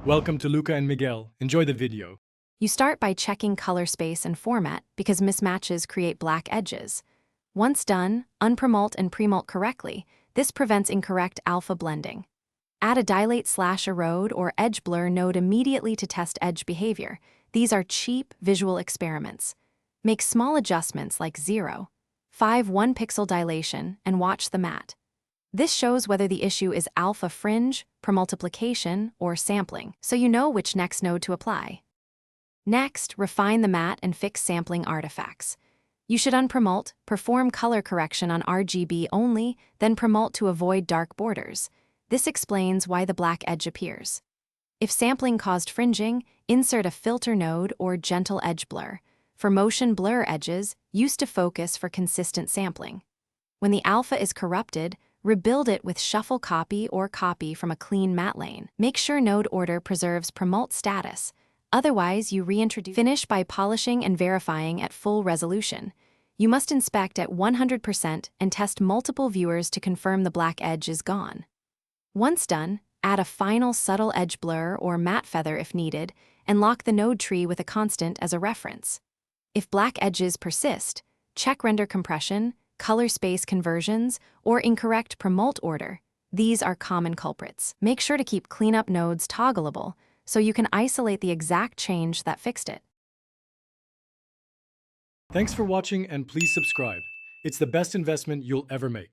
Welcome to Luca and Miguel. Enjoy the video. You start by checking color space and format because mismatches create black edges. Once done, unpromult and premult correctly. This prevents incorrect alpha blending. Add a dilate/erode or edge blur node immediately to test edge behavior. These are cheap visual experiments. Make small adjustments like 0.5 1-pixel dilation and watch the mat. This shows whether the issue is alpha fringe, premultiplication, or sampling, so you know which next node to apply. Next, refine the mat and fix sampling artifacts. You should unpromult, perform color correction on RGB only, then promult to avoid dark borders. This explains why the black edge appears. If sampling caused fringing, insert a filter node or gentle edge blur. For motion blur edges, use to focus for consistent sampling. When the alpha is corrupted, rebuild it with shuffle copy or copy from a clean mat lane. Make sure node order preserves promult status. Otherwise, you reintroduce. Finish by polishing and verifying at full resolution. You must inspect at 100% and test multiple viewers to confirm the black edge is gone. Once done, add a final subtle edge blur or matte feather if needed, and lock the node tree with a constant as a reference. If black edges persist, check render compression, color space conversions, or incorrect promult order. These are common culprits. Make sure to keep cleanup nodes toggleable so you can isolate the exact change that fixed it. Thanks for watching and please subscribe. It's the best investment you'll ever make.